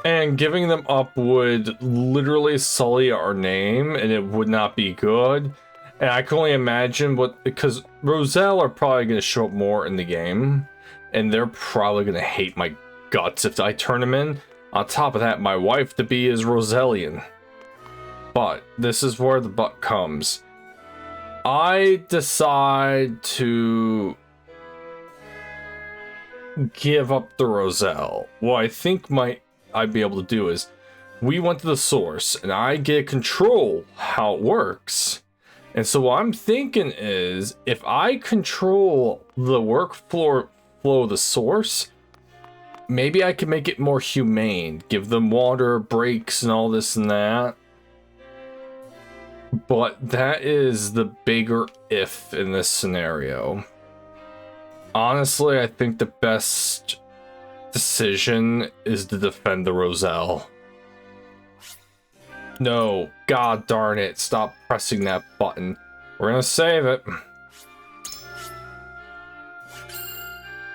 G: And giving them up would literally sully our name, and it would not be good. And I can only imagine because Roselle are probably going to show up more in the game, and they're probably going to hate my guts if I turn them in. On top of that, my wife to be is Rosellian. But this is where the but comes. I decide to give up the Roselle. What I think I'd be able to do is, we went to the source, and I get control how it works. And so what I'm thinking is, if I control the workflow of the source, maybe I can make it more humane, give them water breaks and all this and that. But that is the bigger if in this scenario. Honestly, I think the best decision is to defend the Roselle. No, god darn it, stop pressing that button. We're gonna save it.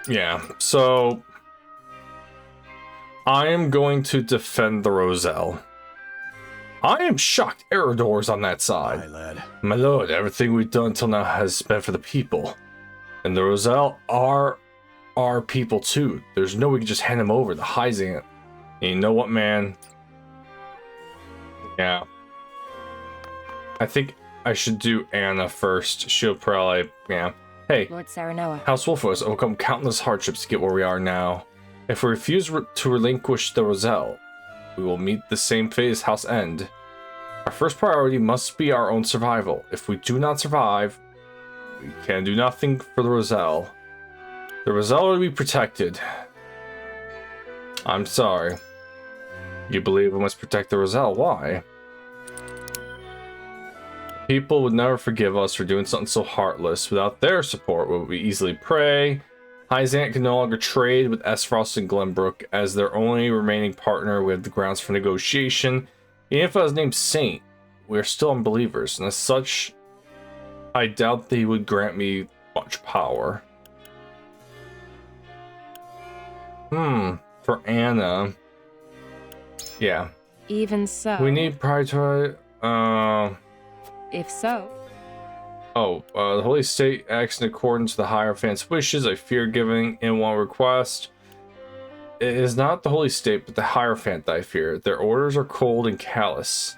G: Yeah, so I am going to defend the Roselle. I am shocked Eridor's on that side.
I: Aye, lad.
G: My lord, everything we've done until now has been for the people. And the Roselle are our people too. There's no way we can just hand them over to Hyzant. And you know what, man? Yeah. I think I should do Anna first. She'll probably, yeah. Hey,
D: Lord Saranoa.
G: House Wolf has overcome countless hardships to get where we are now. If we refuse to relinquish the Roselle, we will meet the same fate as House End. Our first priority must be our own survival. If we do not survive, we can do nothing for the Roselle. The Roselle will be protected. I'm sorry. You believe we must protect the Roselle? Why? People would never forgive us for doing something so heartless. Without their support, we would easily prey. Hyzant can no longer trade with Esfrost and Glenbrook as their only remaining partner. We have the grounds for negotiation. Even if I was named Saint, we are still unbelievers, and as such, I doubt they would grant me much power. For Anna. Yeah.
D: Even so.
G: We need prioritize.
D: If so.
G: The Holy State acts in accordance with the Hierophant's wishes. I fear giving in one request. It is not the Holy State, but the Hierophant that I fear. Their orders are cold and callous.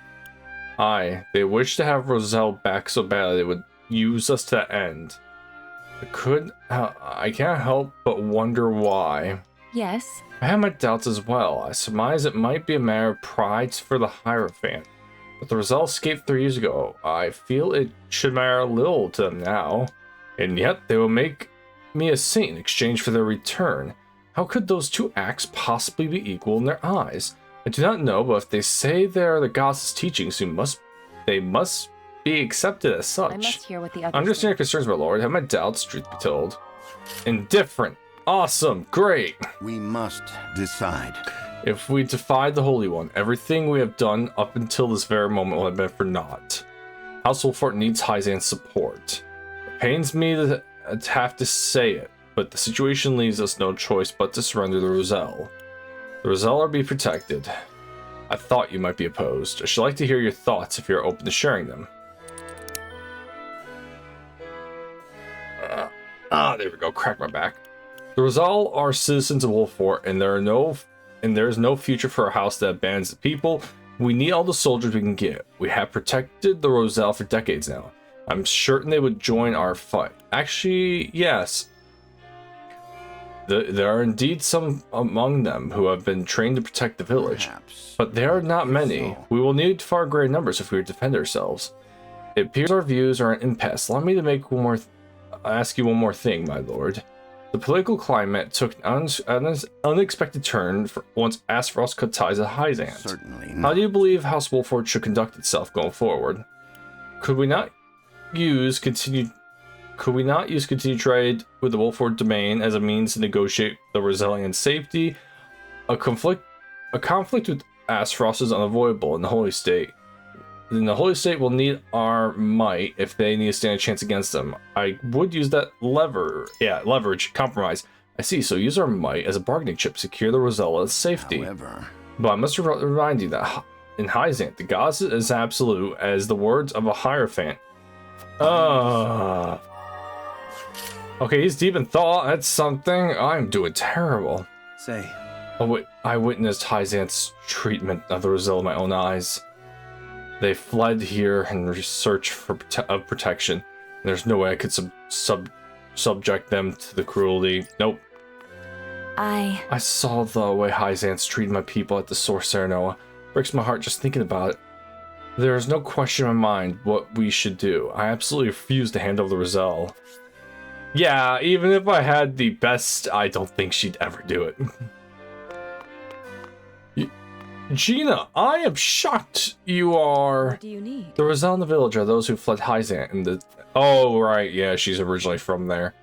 G: Aye, they wish to have Roselle back so badly they would use us to that end. I can't help but wonder why.
D: Yes.
G: I have my doubts as well. I surmise it might be a matter of pride for the Hierophant. But the Roselle escaped 3 years ago. I feel it should matter little to them now. And yet they will make me a saint in exchange for their return. How could those two acts possibly be equal in their eyes? I do not know, but if they say they are the goddess' teachings, they must be accepted as such.
D: I must hear what the others
G: Understand your concerns, my lord. I have my doubts, truth be told. Indifferent. Awesome. Great.
B: We must decide.
G: If we defied the Holy One, everything we have done up until this very moment will have been for naught. House Wolfort needs Hyzant's support. It pains me to have to say it, but the situation leaves us no choice but to surrender the Roselle. The Roselle are be protected. I thought you might be opposed. I should like to hear your thoughts if you're open to sharing them. There we go. Crack my back. The Roselle are citizens of Wolfort, and there is no future for a house that abandons the people. We need all the soldiers we can get. We have protected the Roselle for decades now. I'm certain they would join our fight. Actually, yes. There are indeed some among them who have been trained to protect the village. Perhaps. But there are not many. So. We will need far greater numbers if we are to defend ourselves. It appears our views are an impasse. Allow me to ask you one more thing, my lord. The political climate took an unexpected turn once Aspharos cut ties with Hyzant.
B: Certainly not.
G: How do you believe House Wolford should conduct itself going forward? Could we not use continued trade with the Wolford domain as a means to negotiate the Rosellian safety? A conflict with Aspharos is unavoidable in the Holy State. Then the Holy State will need our might if they need to stand a chance against them. I would use that leverage, compromise. I see, so use our might as a bargaining chip, secure the Rosella's safety.
B: However,
G: but I must remind you that in Hyzant, the goddess is absolute as the words of a Hierophant. Okay, he's deep in thought. That's something. I'm doing terrible.
E: Say.
G: Oh wait, I witnessed Hyzant's treatment of the Roselle with my own eyes. They fled here in search of protection. There's no way I could subject them to the cruelty. Nope. I saw the way Hyzants treated my people at the source, Serenoa. Breaks my heart just thinking about it. There is no question in my mind what we should do. I absolutely refuse to hand over the Roselle. Yeah, even if I had the best, I don't think she'd ever do it. Gina, I am shocked you are...
H: What do you need?
G: The Roselle in the village are those who fled Hyzant and the... Oh, right, yeah, she's originally from there.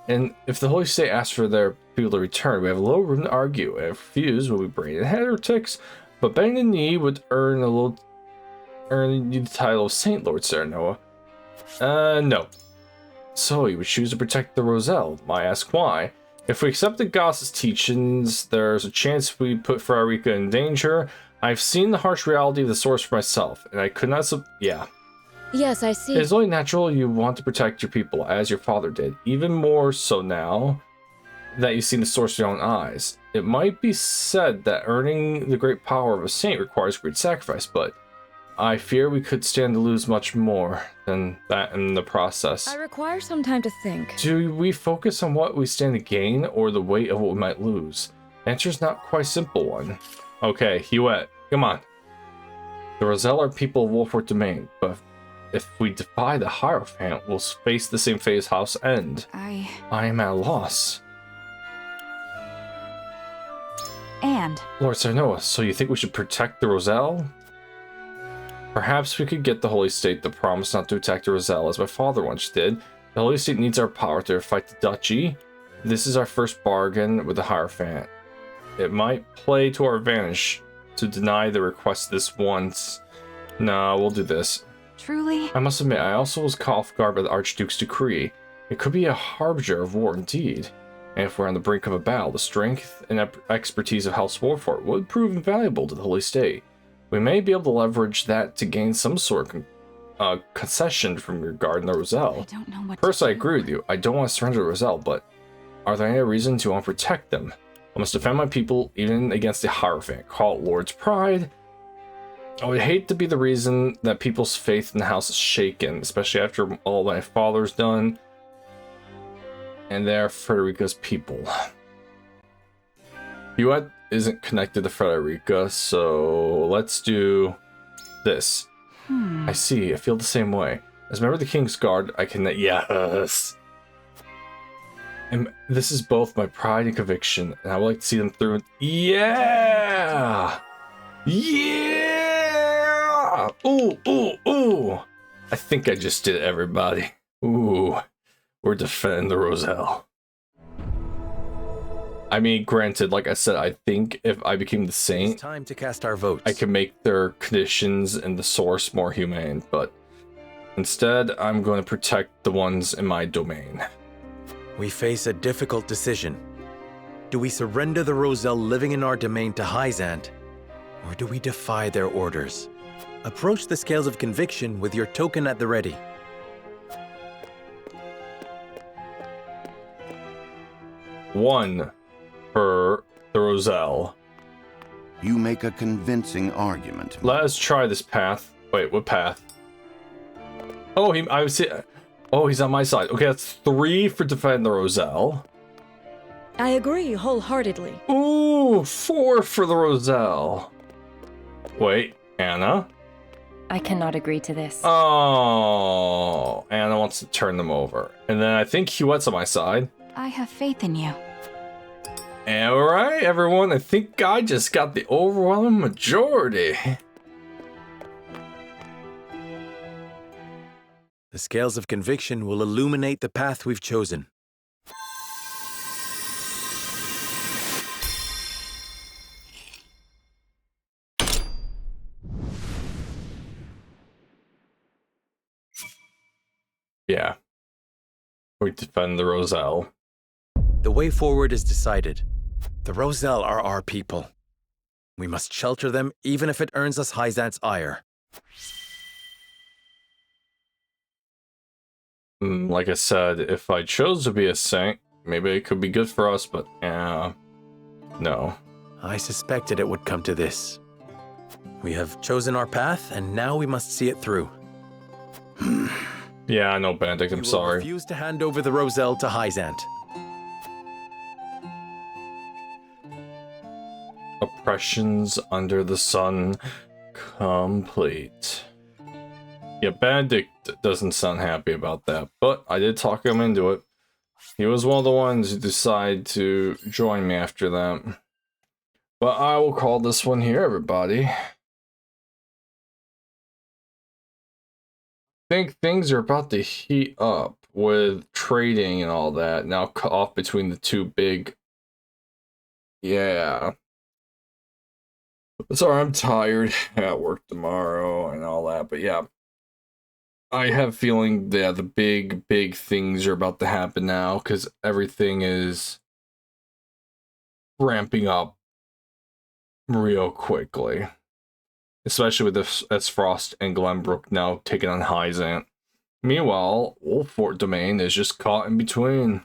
G: And if the Holy State asks for their people to return, we have little room to argue. If refused, we'll be brain heretics. But bending the knee would earn you the title of Saint Lord Serenoa. No. So you would choose to protect the Roselle. I ask why. If we accept the goddess' teachings, there's a chance we put Frederica in danger. I've seen the harsh reality of the source for myself, and I could not yeah.
D: Yes, I see.
G: It's only natural you want to protect your people, as your father did. Even more so now that you've seen the source with your own eyes. It might be said that earning the great power of a saint requires great sacrifice, but I fear we could stand to lose much more than that in the process.
H: I require some time to think.
G: Do we focus on what we stand to gain or the weight of what we might lose? The answer's not quite a simple one. Okay, Huet, come on. The Roselle are people of Wolford Domain, but if we defy the Hierophant, we'll face the same fate as House End. I am at a loss.
J: And?
G: Lord Serenoa, so you think we should protect the Roselle? Perhaps we could get the Holy State to promise not to attack the Roselle, as my father once did. The Holy State needs our power to fight the Duchy. This is our first bargain with the Hierophant. It might play to our advantage to deny the request this once. No, we'll do this.
J: Truly?
G: I must admit, I also was caught off guard by the Archduke's decree. It could be a harbinger of war indeed. And if we're on the brink of a battle, the strength and expertise of House Wolford would prove invaluable to the Holy State. We may be able to leverage that to gain some sort of concession from your guard in the Roselle.
J: I don't know what
G: First, I agree with you. I don't want to surrender the Roselle, but are there any reasons you want to protect them? I must defend my people even against the Hierophant. Call it Lord's pride. I would hate to be the reason that people's faith in the house is shaken, especially after all my father's done. And they're Frederica's people. Huet isn't connected to Frederica, so let's do this. I see, I feel the same way. As a member of the King's Guard, I can... Yes! And this is both my pride and conviction, and I would like to see them through. Yeah! Yeah! Ooh, ooh, ooh! I think I just did it, everybody. Ooh, we're defending the Roselle. I mean, granted, like I said, I think if I became the saint,
Q: it's time to cast our votes.
G: I can make their conditions and the source more humane, but instead, I'm going to protect the ones in my domain.
C: We face a difficult decision. Do we surrender the Roselle living in our domain to Hyzant, or do we defy their orders? Approach the scales of conviction with your token at the ready.
G: One for the Roselle.
B: You make a convincing argument.
G: Let us try this path. Wait, what path? Oh, he's on my side. Okay, that's 3 for defending the Roselle.
H: I agree wholeheartedly.
G: Ooh, 4 for the Roselle. Wait, Anna?
D: I cannot agree to this.
G: Oh, Anna wants to turn them over. And then I think Huet's on my side.
J: I have faith in you.
G: Alright, everyone, I think I just got the overwhelming majority.
C: The scales of conviction will illuminate the path we've chosen.
G: Yeah. We defend the Roselle.
C: The way forward is decided. The Roselle are our people. We must shelter them even if it earns us Hyzant's ire.
G: Like I said, if I chose to be a saint, maybe it could be good for us, but no.
C: I suspected it would come to this. We have chosen our path, and now we must see it through.
G: Yeah, I know, Benedict. I'm sorry.
C: Refuse to hand over the Roselle to Hyzant.
G: Oppressions under the sun complete. Yeah, Benedict doesn't sound happy about that, but I did talk him into it. He was one of the ones who decided to join me after that. But I will call this one here, everybody. I think things are about to heat up with trading and all that. Now cut off between the two big... Yeah. Sorry, I'm tired at work tomorrow and all that, but yeah. I have a feeling that the big things are about to happen now, because everything is ramping up real quickly. Especially with S. Frost and Glenbrook now taking on Hyzant. Meanwhile, Wolfort Domain is just caught in between.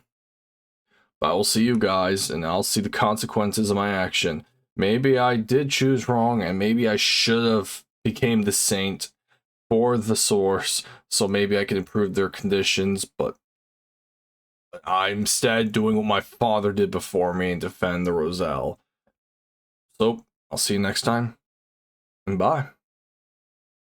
G: But I will see you guys, and I'll see the consequences of my action. Maybe I did choose wrong, and maybe I should have became the saint for the source, so maybe I could improve their conditions, but I'm instead doing what my father did before me and defend the Roselle. So, I'll see you next time, and bye.